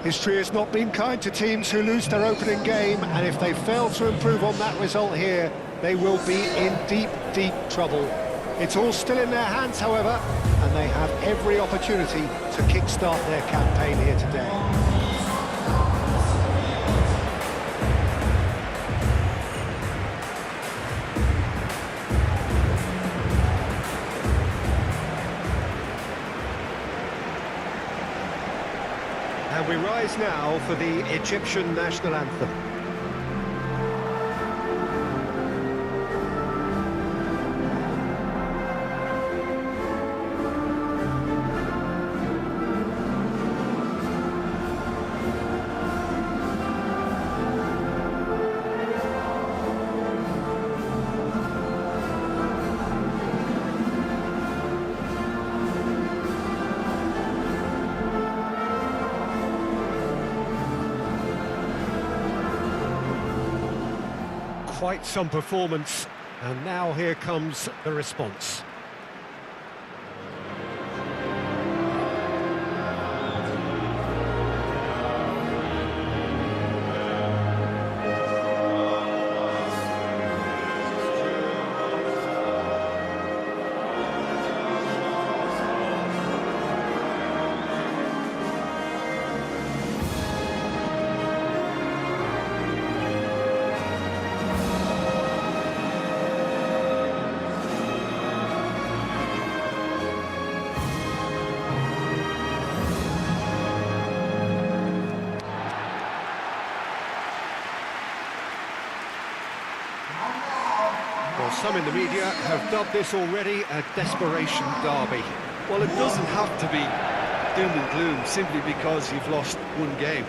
History has not been kind to teams who lose their opening game, and if they fail to improve on that result here, they will be in deep, deep trouble. It's all still in their hands, however, and they have every opportunity to kickstart their campaign here today. And we rise now for the Egyptian national anthem. Quite some performance, and now here comes the response. Well, some in the media have dubbed this already a desperation derby. Well, it doesn't have to be doom and gloom simply because you've lost one game.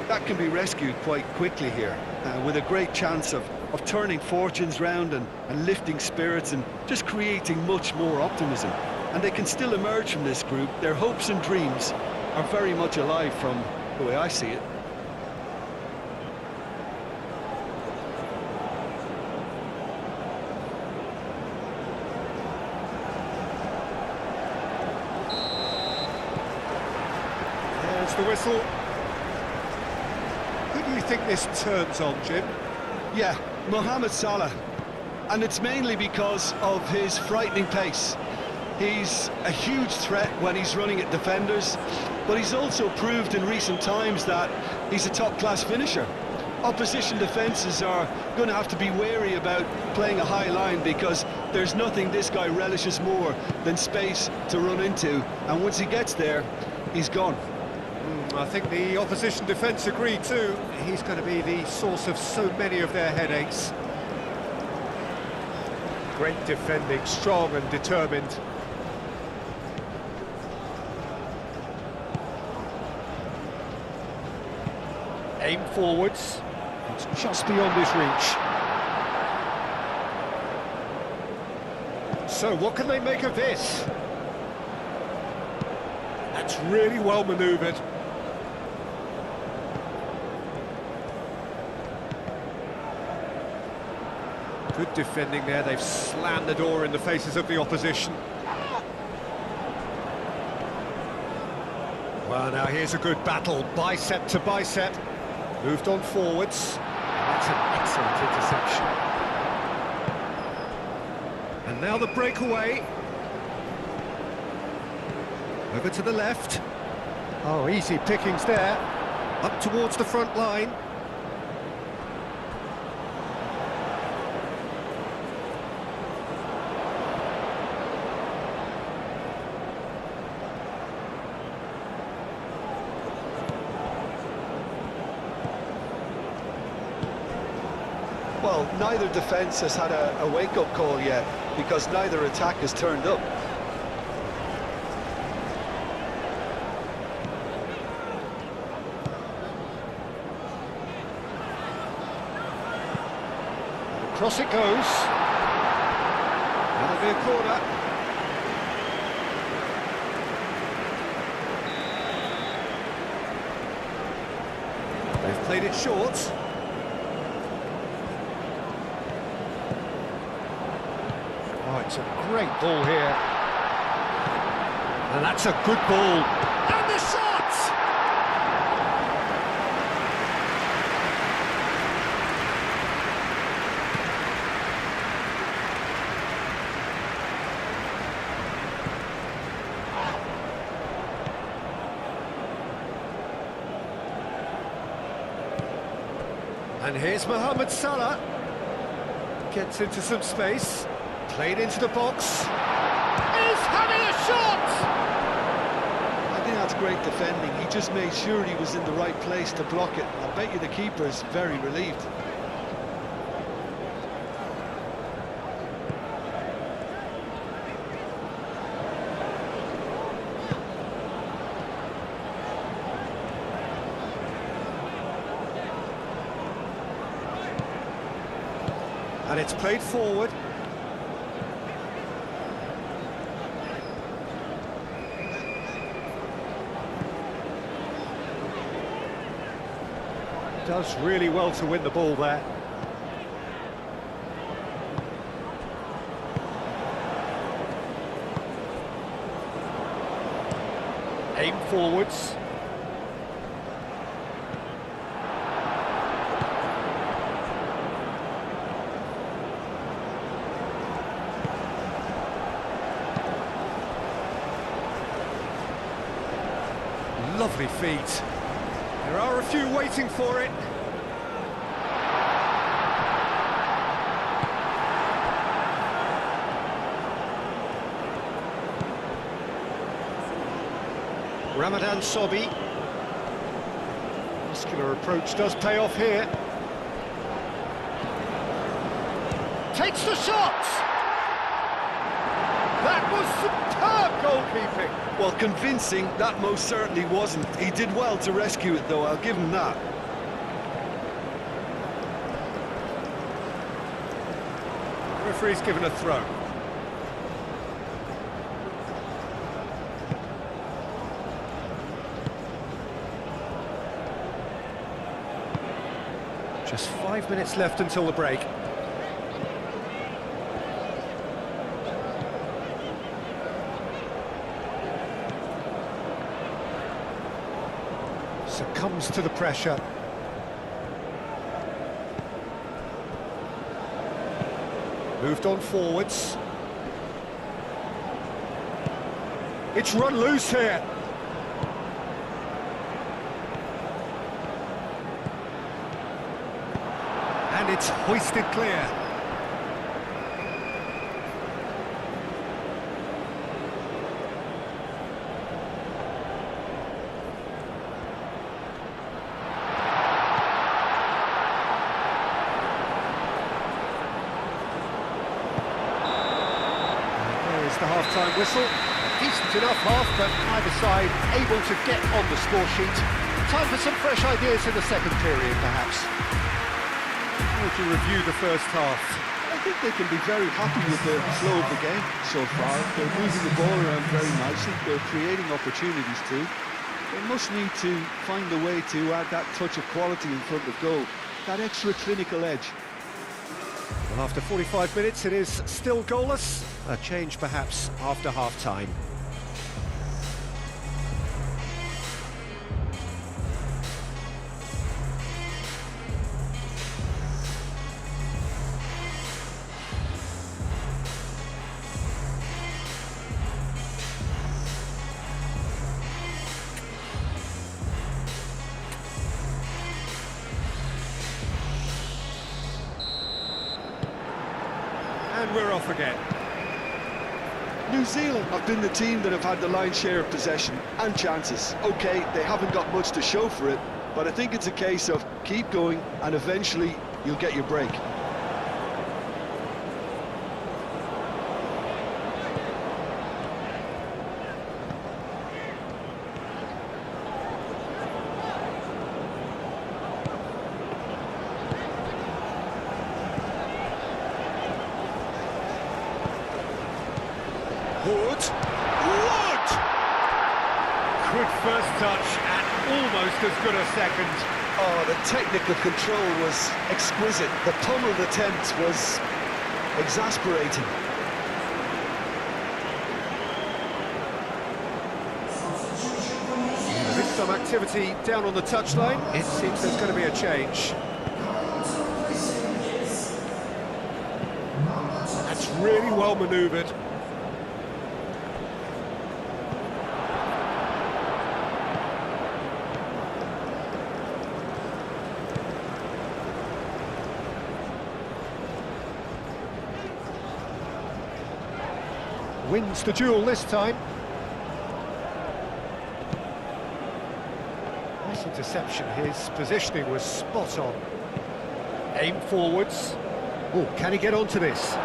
That can be rescued quite quickly here, with a great chance of turning fortunes round and lifting spirits and just creating much more optimism. And they can still emerge from this group. Their hopes and dreams are very much alive from the way I see it. The whistle. Who do you think this turns on, Jim? Yeah, Mohamed Salah. And it's mainly because of his frightening pace. He's a huge threat when he's running at defenders, but he's also proved in recent times that he's a top-class finisher. Opposition defences are going to have to be wary about playing a high line because there's nothing this guy relishes more than space to run into, and once he gets there, he's gone. I think the opposition defence agree too. He's going to be the source of so many of their headaches. Great defending, strong and determined. Aim forwards. It's just beyond his reach. So what can they make of this? That's really well manoeuvred. Good defending there, they've slammed the door in the faces of the opposition. Well, now here's a good battle, bicep to bicep. Moved on forwards. That's an excellent interception. And now the breakaway. Over to the left. Oh, easy pickings there. Up towards the front line. Well, neither defence has had a wake-up call yet because neither attack has turned up. Across it goes. That'll be a corner. They've played it short. Oh, it's a great ball here. And that's a good ball. And the shot! And here's Mohamed Salah. Gets into some space. Played into the box. Is having a shot! I think that's great defending. He just made sure he was in the right place to block it. I bet you the keeper's very relieved. And it's played forward. Does really well to win the ball there. Aim forwards. Lovely feet. There are a few waiting for it. Ramadan Sobhi. Muscular approach does pay off here. Takes the shot! That was superb goalkeeping. Well, convincing, that most certainly wasn't. He did well to rescue it, though, I'll give him that. Referee's given a throw. Just 5 minutes left until the break. Succumbs to the pressure. Moved on forwards. It's run loose here. And it's hoisted clear. The half-time whistle. A decent enough half, but either side able to get on the score sheet. Time for some fresh ideas in the second period, perhaps. How would you review the first half? I think they can be very happy with the flow of the game so far. They're moving the ball around very nicely. They're creating opportunities too. They must need to find a way to add that touch of quality in front of goal, that extra clinical edge. Well, after 45 minutes, it is still goalless. A change, perhaps, after half-time. And we're off again. New Zealand have been the team that have had the lion's share of possession and chances. OK, they haven't got much to show for it, but I think it's a case of keep going and eventually you'll get your break. Wood! Good first touch and almost as good a second. Oh, the technical control was exquisite. The pummeled attempt was exasperating. There is some activity down on the touchline. It seems there's going to be a change. That's really well manoeuvred. wins the duel this time. Nice interception, his positioning was spot on. Aim forwards. Oh, can he get onto this?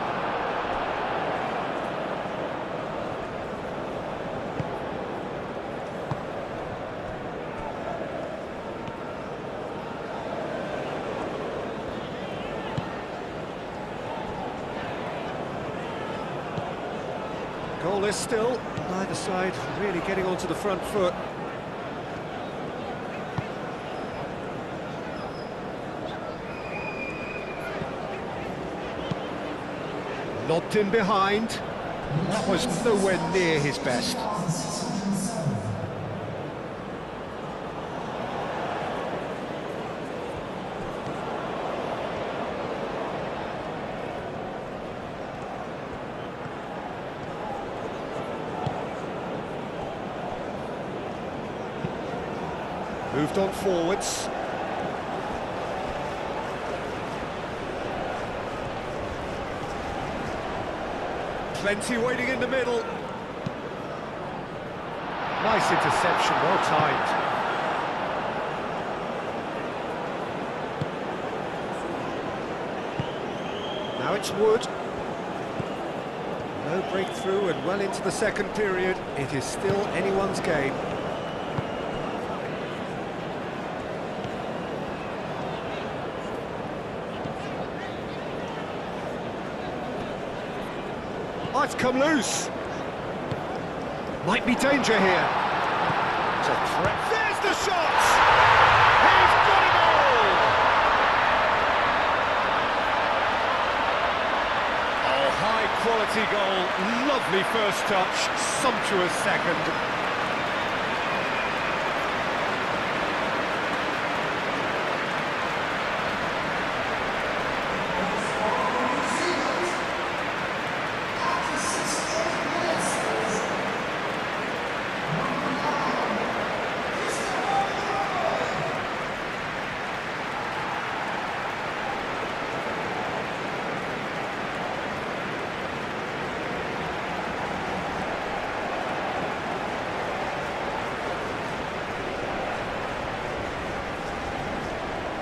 Goalless still, neither side really getting onto the front foot. Lobbed in behind. That was nowhere near his best. Moved on forwards. Plenty waiting in the middle. Nice interception, well timed. Now it's Wood. No breakthrough and well into the second period. It is still anyone's game. Oh, it's come loose. Might be danger here. It's a threat. There's the shot! He's got it all! Oh, high quality goal. Lovely first touch. Sumptuous second.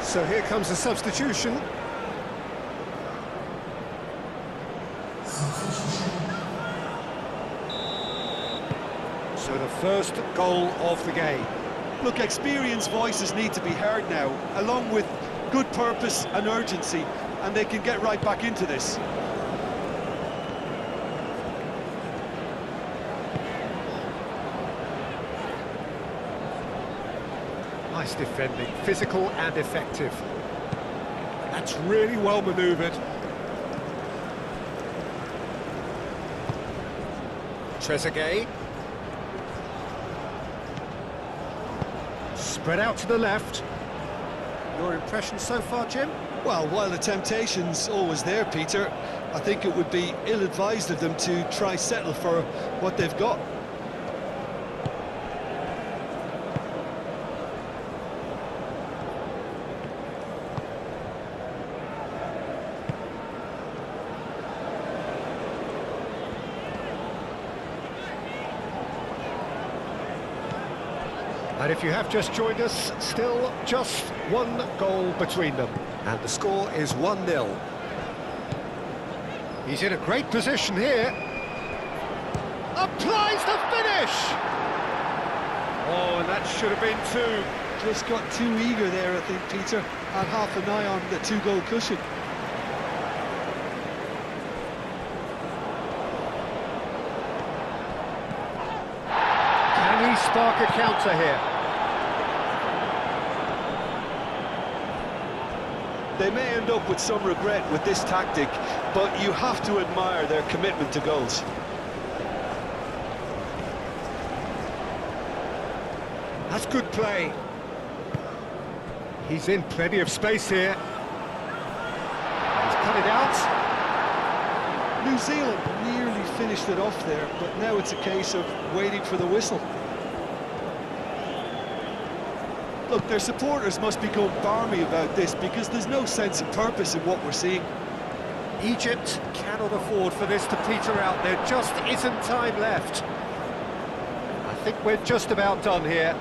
So here comes a substitution. So the first goal of the game. Look, experienced voices need to be heard now, along with good purpose and urgency, and they can get right back into this. Nice defending, physical and effective. That's really well manoeuvred. Trezeguet. Spread out to the left. Your impression so far, Jim? Well, while the temptation's always there, Peter, I think it would be ill-advised of them to try settle for what they've got. And if you have just joined us, still just one goal between them. And the score is 1-0. He's in a great position here. Applies the finish! Oh, and that should have been two. Just got too eager there, I think, Peter. Had half an eye on the two-goal cushion. Can he spark a counter here? They may end up with some regret with this tactic, but you have to admire their commitment to goals. That's good play. He's in plenty of space here. He's cut it out. New Zealand nearly finished it off there, but now it's a case of waiting for the whistle. Look, their supporters must be going barmy about this because there's no sense of purpose in what we're seeing. Egypt cannot afford for this to peter out. There just isn't time left. I think we're just about done here.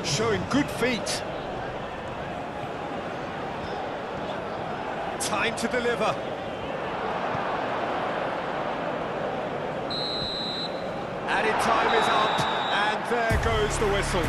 Showing good feet. Time to deliver. Added time is up, and there goes the whistle.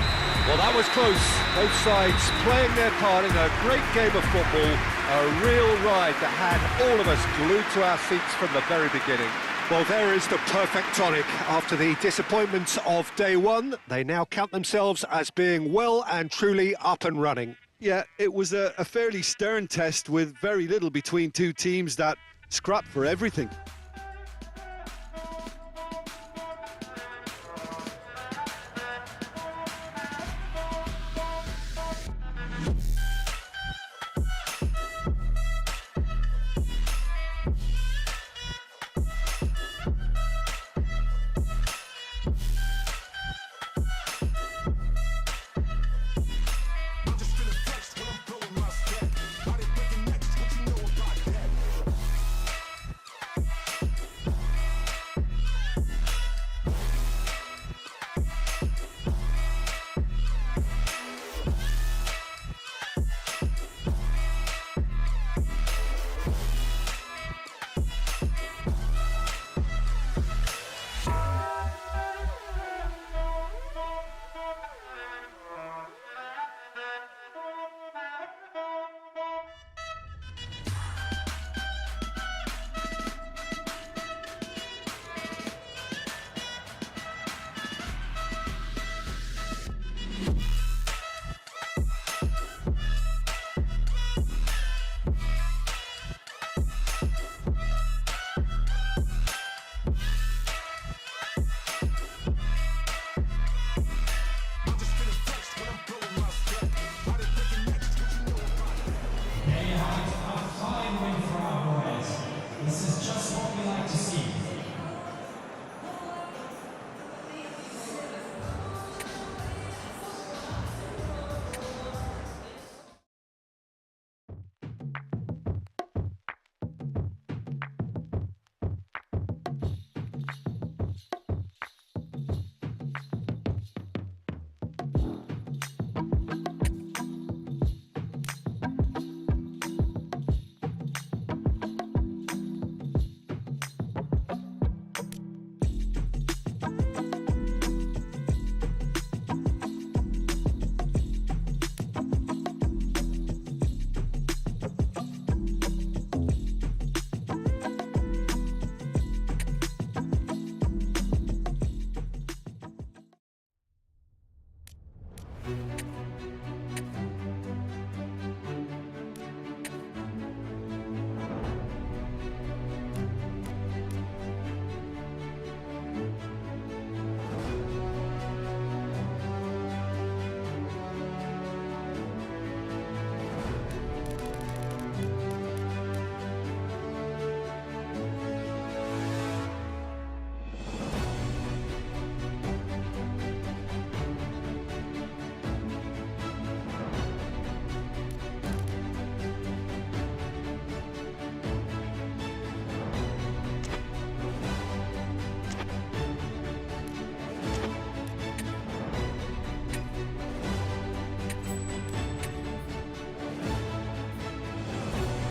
Well, that was close. Both sides playing their part in a great game of football. A real ride that had all of us glued to our seats from the very beginning. Well, there is the perfect tonic. After the disappointments of day one, they now count themselves as being well and truly up and running. Yeah, it was a fairly stern test with very little between two teams that scrapped for everything.